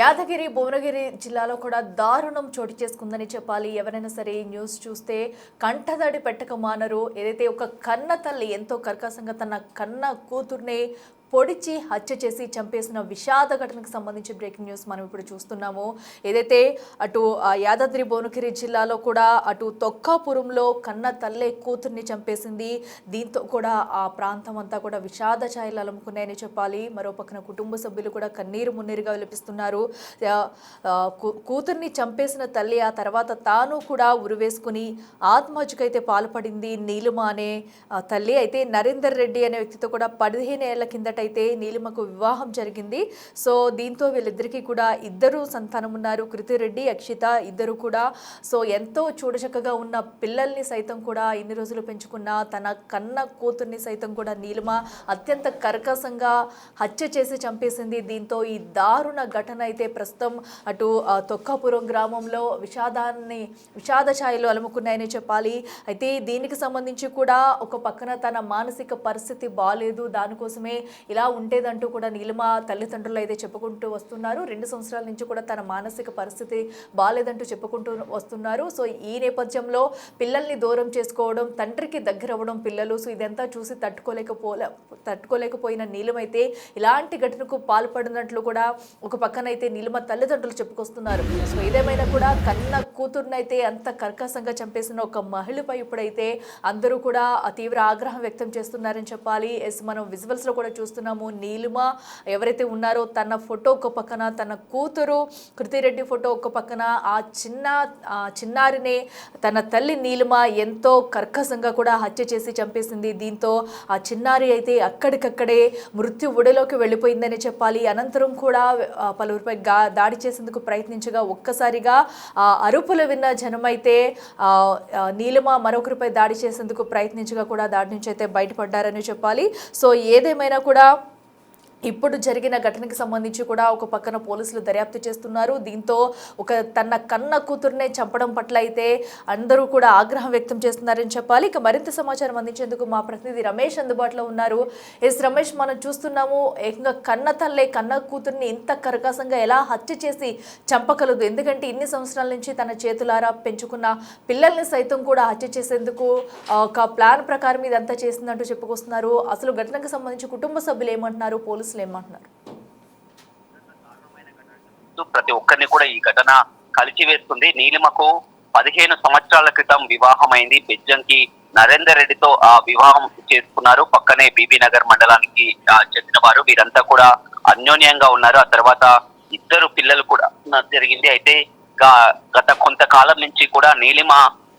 యాదగిరి భువనగిరి జిల్లాలో కూడా దారుణం చోటు చేసుకుందని చెప్పాలి. ఎవరైనా సరే ఈ న్యూస్ చూస్తే కంటదడి పెట్టక మానరు. ఏదైతే ఒక కన్న తల్లి ఎంతో కర్కశంగా తన కన్న కూతుర్నే పొడిచి హత్య చేసి చంపేసిన విషాద ఘటనకు సంబంధించి బ్రేకింగ్ న్యూస్ మనం ఇప్పుడు చూస్తున్నాము. ఏదైతే అటు యాదాద్రి భువనగిరి జిల్లాలో కూడా అటు తొక్కాపురంలో కన్న తల్లే కూతుర్ని చంపేసింది. దీంతో కూడా ఆ ప్రాంతం అంతా కూడా విషాద ఛాయలు అలుముకున్నాయని చెప్పాలి. మరో పక్కన కుటుంబ సభ్యులు కూడా కన్నీరు మున్నీరుగా విలపిస్తున్నారు. కూతుర్ని చంపేసిన తల్లి ఆ తర్వాత తాను కూడా ఉరివేసుకుని ఆత్మహత్యకైతే పాల్పడింది నీలిమ అనే తల్లి. అయితే నరేందర్ రెడ్డి అనే వ్యక్తితో కూడా 15 ఏళ్ల కిందట అయితే నీలిమకు వివాహం జరిగింది. సో దీంతో వీళ్ళిద్దరికీ కూడా ఇద్దరు సంతానం ఉన్నారు, కృతిరెడ్డి అక్షిత ఇద్దరు కూడా. సో ఎంతో చూడచక్కగా ఉన్న పిల్లల్ని సైతం కూడా ఇన్ని రోజులు పెంచుకున్న తన కన్న కూతుర్ని సైతం కూడా నీలిమ అత్యంత కర్కశంగా హత్య చేసి చంపేసింది. దీంతో ఈ దారుణ ఘటన అయితే ప్రస్తుతం అటు తొక్కాపురం గ్రామంలో విషాద ఛాయలు అలుముకున్నాయని చెప్పాలి. అయితే దీనికి సంబంధించి కూడా ఒక పక్కన తన మానసిక పరిస్థితి బాగాలేదు, దానికోసమే ఇలా ఉండేదంటూ కూడా నీలిమ తల్లిదండ్రులు అయితే చెప్పుకుంటూ వస్తున్నారు. 2 సంవత్సరాల నుంచి కూడా తన మానసిక పరిస్థితి బాగాలేదంటూ చెప్పుకుంటూ వస్తున్నారు. సో ఈ నేపథ్యంలో పిల్లల్ని దూరం చేసుకోవడం, తండ్రికి దగ్గర అవ్వడం పిల్లలు, సో ఇదంతా చూసి తట్టుకోలేకపోయిన నీలిమ అయితే ఇలాంటి ఘటనకు పాల్పడినట్లు కూడా ఒక పక్కనైతే నీలిమ తల్లిదండ్రులు చెప్పుకొస్తున్నారు. సో ఏదేమైనా కూడా కన్న కూతుర్నైతే అంత కర్కశంగా చంపేసిన ఒక మహిళపై ఇప్పుడైతే అందరూ కూడా తీవ్ర ఆగ్రహం వ్యక్తం చేస్తున్నారని చెప్పాలి. మనం విజువల్స్లో కూడా చూస్తున్నాము. నీలిమ ఎవరైతే ఉన్నారో తన ఫోటో ఒక పక్కన, తన కూతురు కృతిరెడ్డి ఫోటో ఒక పక్కన, ఆ చిన్నారినే తన తల్లి నీలిమ ఎంతో కర్కశంగా కూడా హత్య చేసి చంపేసింది. దీంతో ఆ చిన్నారి అయితే అక్కడికక్కడే మృత్యు ఒడిలోకి వెళ్ళిపోయిందని చెప్పాలి. అనంతరం కూడా పలువురిపై దాడి చేసేందుకు ప్రయత్నించగా ఒక్కసారిగా అరుపులు విన్న జనమైతే నీలిమ మరొకరిపై దాడి చేసేందుకు ప్రయత్నించగా కూడా దాడి నుంచి అయితే బయటపడ్డారని చెప్పాలి. సో ఏదేమైనా కూడా ఇప్పుడు జరిగిన ఘటనకు సంబంధించి కూడా ఒక పక్కన పోలీసులు దర్యాప్తు చేస్తున్నారు. దీంతో తన కన్న కూతుర్నే చంపడం పట్ల అయితే అందరూ కూడా ఆగ్రహం వ్యక్తం చేస్తున్నారని చెప్పాలి. ఇక మరింత సమాచారం అందించేందుకు మా ప్రతినిధి రమేష్ అందుబాటులో ఉన్నారు. రమేష్, మనం చూస్తున్నాము ఏకంగా కన్న తల్లే కన్న కూతుర్ని ఇంత కర్కశంగా ఎలా హత్య చేసి చంపగలదు? ఎందుకంటే ఇన్ని సంవత్సరాల నుంచి తన చేతులారా పెంచుకున్న పిల్లల్ని సైతం కూడా హత్య చేసేందుకు ఒక ప్లాన్ ప్రకారం ఇదంతా చేసిందంటూ చెప్పుకొస్తున్నారు. అసలు ఘటనకు సంబంధించి కుటుంబ సభ్యులు ఏమంటున్నారు, పోలీసులు ఏమంటున్నారు? ప్రతి ఒక్కరిని కూడా ఈ ఘటన కలిచివేస్తుంది. నీలిమకు 15 సంవత్సరాల క్రితం వివాహమైంది. బెజ్జంకి నరేందర్ రెడ్డితో ఆ వివాహం చేసుకున్నారు. పక్కనే బీబీ నగర్ మండలానికి చెందిన వారు. వీరంతా కూడా అన్యోన్యంగా ఉన్నారు. ఆ తర్వాత ఇద్దరు పిల్లలు కూడా జరిగింది. అయితే గత కొంతకాలం నుంచి కూడా నీలిమ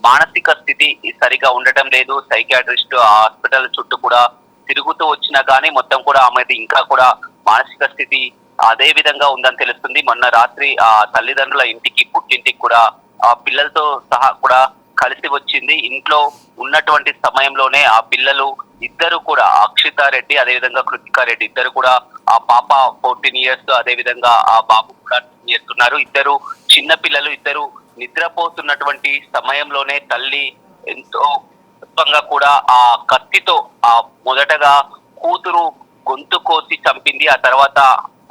మానసిక స్థితి సరిగా ఉండటం లేదు. సైకియాట్రిస్ట్ హాస్పిటల్ చుట్టూ కూడా తిరుగుతూ వచ్చినా కానీ మొత్తం కూడా ఆమెది ఇంకా కూడా మానసిక స్థితి అదే విధంగా ఉందని తెలుస్తుంది. మొన్న రాత్రి ఆ తల్లిదండ్రుల ఇంటికి, పుట్టింటికి కూడా ఆ పిల్లలతో సహా కూడా కలిసి వచ్చింది. ఇంట్లో ఉన్నటువంటి సమయంలోనే ఆ పిల్లలు ఇద్దరు కూడా, అక్షితారెడ్డి అదేవిధంగా కృతికారెడ్డి ఇద్దరు కూడా, ఆ పాప 14 years అదేవిధంగా ఆ బాబు కూడా 10 years ఉన్నారు. ఇద్దరు చిన్న పిల్లలు. ఇద్దరు నిద్రపోతున్నటువంటి సమయంలోనే తల్లి ఎంతో కూడా ఆ కత్తితో మొదటగా కూతురు గొంతు కోసి చంపింది. ఆ తర్వాత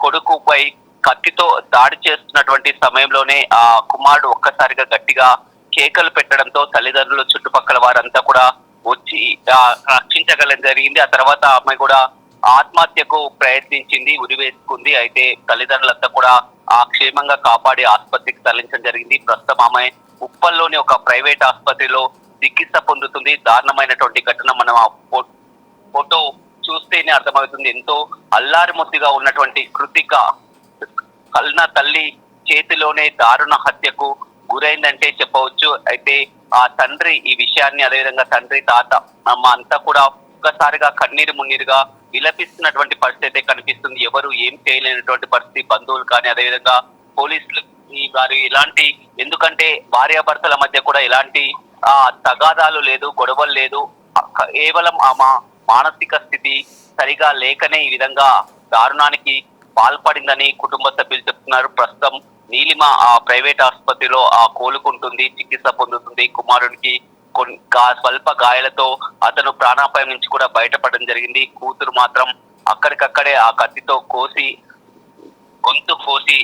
కొడుకుపై కత్తితో దాడి చేస్తున్నటువంటి సమయంలోనే ఆ కుమారుడు ఒక్కసారిగా గట్టిగా కేకలు పెట్టడంతో తల్లిదండ్రులు, చుట్టుపక్కల వారంతా కూడా వచ్చి రక్షించగలం జరిగింది. ఆ తర్వాత ఆమె కూడా ఆత్మహత్యకు ప్రయత్నించింది, ఉరివేసుకుంది. అయితే తల్లిదండ్రులంతా కూడా క్షేమంగా కాపాడి ఆసుపత్రికి తరలించడం జరిగింది. ప్రస్తుతం ఆమె ఉప్పల్లోని ఒక ప్రైవేట్ ఆసుపత్రిలో చికిత్స పొందుతుంది. దారుణమైనటువంటి ఘటన మనం ఆ ఫోటో చూస్తేనే అర్థమవుతుంది. ఎంతో అల్లారి ముద్దుగా ఉన్నటువంటి కృతిక కన్న తల్లి చేతిలోనే దారుణ హత్యకు గురైందంటే చెప్పవచ్చు. అయితే ఆ తండ్రి ఈ విషయాన్ని, అదేవిధంగా తండ్రి, తాత, అమ్మ అంతా కూడా ఒక్కసారిగా కన్నీరు మున్నీరుగా విలపిస్తున్నటువంటి పరిస్థితి అయితే కనిపిస్తుంది. ఎవరు ఏం చేయలేనటువంటి పరిస్థితి. బంధువులు కానీ అదేవిధంగా పోలీసులు వారు ఇలాంటి, ఎందుకంటే భార్యాభర్తల మధ్య కూడా ఎలాంటి తగాదాలు లేదు, గొడవలు లేదు. కేవలం ఆమె మానసిక స్థితి సరిగా లేకనే ఈ విధంగా దారుణానికి పాల్పడిందని కుటుంబ సభ్యులు చెప్తున్నారు. ప్రస్తుతం నీలిమ ఆ ప్రైవేట్ ఆసుపత్రిలో కోలుకుంటుంది, చికిత్స పొందుతుంది. కుమారుడికి స్వల్ప గాయాలతో అతను ప్రాణాపాయం నుంచి కూడా బయటపడడం జరిగింది. కూతురు మాత్రం అక్కడికక్కడే ఆ కత్తితో గొంతు కోసి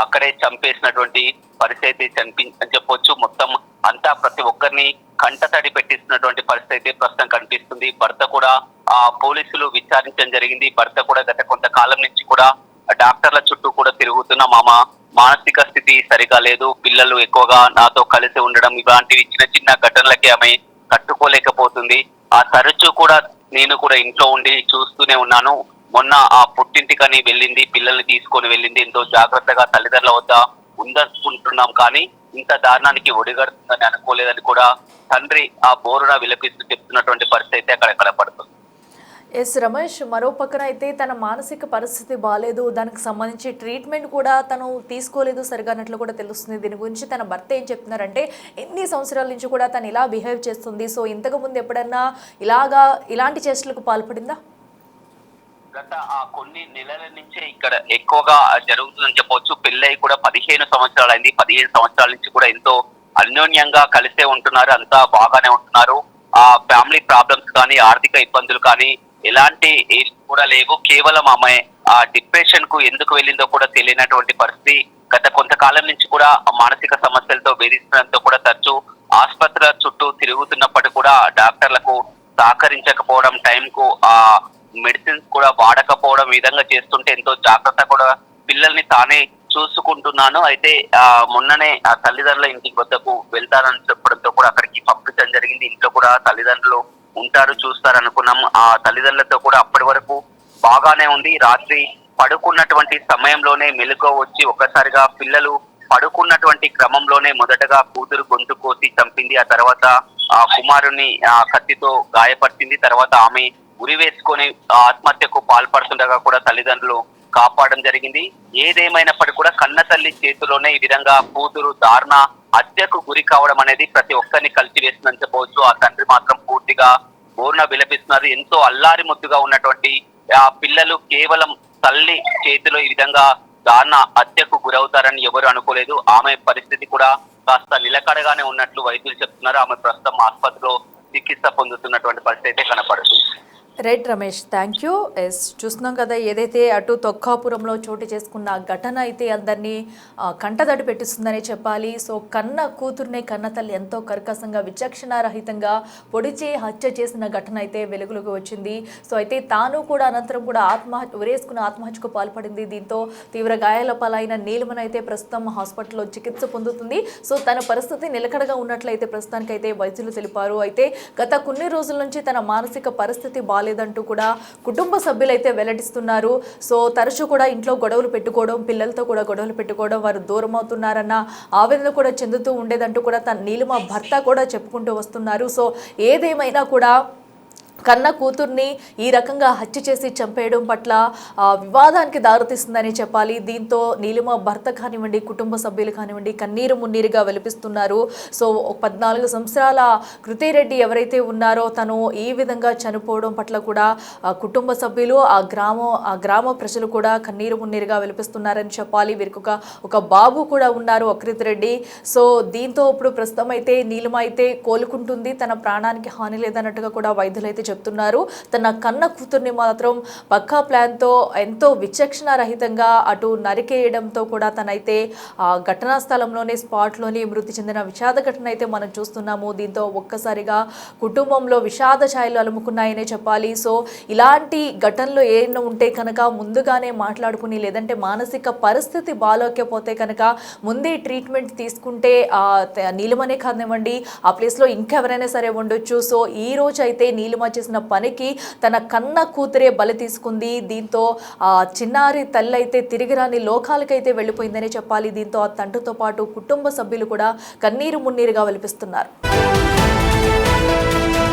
అక్కడే చంపేసినటువంటి పరిస్థితి అని చెప్పొచ్చు. మొత్తం అంతా ప్రతి ఒక్కరిని కంటతడి పెట్టిస్తున్నటువంటి పరిస్థితి ప్రస్తుతం కనిపిస్తుంది. భర్త కూడా పోలీసులు విచారించడం జరిగింది. భర్త కూడా గత కొంతకాలం నుంచి కూడా డాక్టర్ల చుట్టూ కూడా తిరుగుతున్న మానసిక స్థితి సరిగా లేదు, పిల్లలు ఎక్కువగా నాతో కలిసి ఉండడం, ఇలాంటివి చిన్న చిన్న ఘటనలకి ఆమె తట్టుకోలేకపోతుంది. ఆ తరచూ కూడా నేను కూడా ఇంట్లో ఉండి చూస్తూనే ఉన్నాను. మొన్న ఆ పుట్టింటికని వెళ్ళింది, పిల్లల్ని తీసుకొని వెళ్ళింది. ఎంతో జాగ్రత్తగా తల్లిదండ్రుల వద్ద ఉందనుకుంటున్నాం, కానీ ఇంత దారుణానికి ఒడిగడుతుందని అనుకోలేదని కూడా తండ్రి ఆ బోరున విలపిస్తూ చెప్తున్నటువంటి పరిస్థితి అక్కడ కనపడుతుంది. ఎస్ రమేష్, మరో పక్కన అయితే తన మానసిక పరిస్థితి బాగాలేదు, దానికి సంబంధించి ట్రీట్మెంట్ కూడా తను తీసుకోలేదు సరిగా అన్నట్లు కూడా తెలుస్తుంది. దీని గురించి తన భర్త ఏం చెప్తున్నారంటే, ఎన్ని సంవత్సరాల నుంచి కూడా తను ఇలా బిహేవ్ చేస్తుంది, సో ఇంతకు ముందు ఎప్పుడన్నా ఇలాంటి చేష్టలకు పాల్పడిందా? గత కొన్ని నెలల నుంచే ఇక్కడ ఎక్కువగా జరుగుతుందని చెప్పవచ్చు. పెళ్ళై కూడా 15 సంవత్సరాలు అయింది. 15 సంవత్సరాల నుంచి కూడా ఎంతో అన్యోన్యంగా కలిసే ఉంటున్నారు, అంతా బాగానే ఉంటున్నారు. ఆ ఫ్యామిలీ ప్రాబ్లమ్స్ కానీ, ఆర్థిక ఇబ్బందులు కానీ ఎలాంటి కూడా లేవు. కేవలం ఆమె ఆ డిప్రెషన్ కు ఎందుకు వెళ్ళిందో కూడా తెలియనటువంటి పరిస్థితి. గత కొంతకాలం నుంచి కూడా మానసిక సమస్యలతో వేధించడంతో కూడా తరచూ ఆసుపత్రుల చుట్టూ తిరుగుతున్నప్పటికీ కూడా డాక్టర్లకు సహకరించకపోవడం, టైంకు ఆ మెడిసిన్స్ కూడా వాడకపోవడం, విధంగా చేస్తుంటే ఎంతో జాగ్రత్త కూడా పిల్లల్ని తానే చూసుకుంటున్నాను. అయితే మొన్ననే ఆ తల్లిదండ్రుల ఇంటికి వద్దకు వెళ్తానని చెప్పడంతో కూడా అక్కడికి పంపించడం జరిగింది. ఇంట్లో కూడా తల్లిదండ్రులు ఉంటారు, చూస్తారు అనుకున్నాం. ఆ తల్లిదండ్రులతో కూడా అప్పటి వరకు బాగానే ఉంది. రాత్రి పడుకున్నటువంటి సమయంలోనే మెలకువ వచ్చి ఒక్కసారిగా పిల్లలు పడుకున్నటువంటి క్రమంలోనే మొదటగా కూతురు గొంతు కోసి చంపింది. ఆ తర్వాత ఆ కుమారుని కత్తితో గాయపరిచింది. తర్వాత ఆమె ఉరి వేసుకొని ఆత్మహత్యకు పాల్పడుతుండగా కూడా తల్లిదండ్రులు కాపాడడం జరిగింది. ఏదేమైనప్పటికీ కూడా కన్న తల్లి చేతిలోనే ఈ విధంగా కూతురు దారుణ హత్యకు గురి కావడం అనేది ప్రతి ఒక్కరిని కలిసివేస్తుందని చెప్పవచ్చు. ఆ తండ్రి మాత్రం పూర్తిగా బోర్న విలపిస్తున్నారు. ఎంతో అల్లారి ముద్దుగా ఉన్నటువంటి ఆ పిల్లలు కేవలం తల్లి చేతిలో ఈ విధంగా దారుణ హత్యకు గురవుతారని ఎవరు అనుకోలేదు. ఆమె పరిస్థితి కూడా కాస్త నిలకడగానే ఉన్నట్లు వైద్యులు చెప్తున్నారు. ఆమె ప్రస్తుతం ఆసుపత్రిలో చికిత్స పొందుతున్నటువంటి పరిస్థితి కనపడుతుంది. Right Ramesh, thank you. Yes, చూస్తున్నాం కదా, ఏదైతే అటు తొక్కాపురంలో చోటు చేసుకున్న ఘటన అయితే అందరినీ కంటదడి పెట్టిస్తుందని చెప్పాలి. సో కన్న కూతుర్నే కన్న తల్లి ఎంతో కర్కశంగా విచక్షణారహితంగా పొడిచే హత్య చేసిన ఘటన అయితే వెలుగులోకి వచ్చింది. సో అయితే తాను కూడా అనంతరం కూడా ఉరేసుకున్న ఆత్మహత్యకు పాల్పడింది. దీంతో తీవ్ర గాయాల పాలైన నీలిమను అయితే ప్రస్తుతం హాస్పిటల్లో చికిత్స పొందుతుంది. సో తన పరిస్థితి నిలకడగా ఉన్నట్లయితే ప్రస్తుతానికైతే వైద్యులు తెలిపారు. అయితే గత కొన్ని రోజుల నుంచి తన మానసిక పరిస్థితి లేదంటూ కూడా కుటుంబ సభ్యులైతే వెల్లడిస్తున్నారు. సో తరచూ కూడా ఇంట్లో గొడవలు పెట్టుకోవడం, పిల్లలతో కూడా గొడవలు పెట్టుకోవడం, వారు దూరం అవుతున్నారన్న ఆవేదన కూడా చెందుతూ ఉండేదంటూ కూడా తన నీలిమ భర్త కూడా చెప్పుకుంటూ వస్తున్నారు. సో ఏదేమైనా కూడా కన్న కూతుర్ని ఈ రకంగా హత్య చేసి చంపేయడం పట్ల వివాదానికి దారితీస్తుందని చెప్పాలి. దీంతో నీలిమ భర్త కానివ్వండి, కుటుంబ సభ్యులు కానివ్వండి కన్నీరు మున్నీరుగా వెలిపిస్తున్నారు. సో 14 సంవత్సరాల కృతిరెడ్డి ఎవరైతే ఉన్నారో తను ఈ విధంగా చనిపోవడం పట్ల కూడా కుటుంబ సభ్యులు, ఆ గ్రామ ప్రజలు కూడా కన్నీరు మున్నీరుగా వెలిపిస్తున్నారని చెప్పాలి. వీరికి ఒక బాబు కూడా ఉన్నారు, అకృతిరెడ్డి. సో దీంతో ఇప్పుడు ప్రస్తుతం అయితే నీలిమ అయితే కోలుకుంటుంది, తన ప్రాణానికి హాని లేదన్నట్టుగా కూడా వైద్యులైతే చెప్తున్నారు. తన కన్న కూతుర్ని మాత్రం పక్కా ప్లాన్తో ఎంతో విచక్షణ రహితంగా అటు నరికేయడంతో కూడా తనైతే ఘటనా స్థలంలోనే స్పాట్లోనే మృతి చెందిన విషాద ఘటన అయితే మనం చూస్తున్నాము. దీంతో ఒక్కసారిగా కుటుంబంలో విషాద ఛాయలు అలుముకున్నాయనే చెప్పాలి. సో ఇలాంటి ఘటనలు ఏమైనా ఉంటే కనుక ముందుగానే మాట్లాడుకుని, లేదంటే మానసిక పరిస్థితి బాగోకపోతే కనుక ముందే ట్రీట్మెంట్ తీసుకుంటే నీలిమనే కానివ్వండి, ఆ ప్లేస్లో ఇంకెవరైనా సరే ఉండొచ్చు. సో ఈ రోజు అయితే నీలిమ చేసిన పనికి తన కన్న కూతురే బలి తీసుకుంది. దీంతో చిన్నారి తల్లి అయితే తిరిగి రాని లోకాలకైతే వెళ్ళిపోయిందనే చెప్పాలి. దీంతో ఆ తండ్రితో పాటు కుటుంబ సభ్యులు కూడా కన్నీరు మున్నీరుగా వెలిపిస్తున్నారు.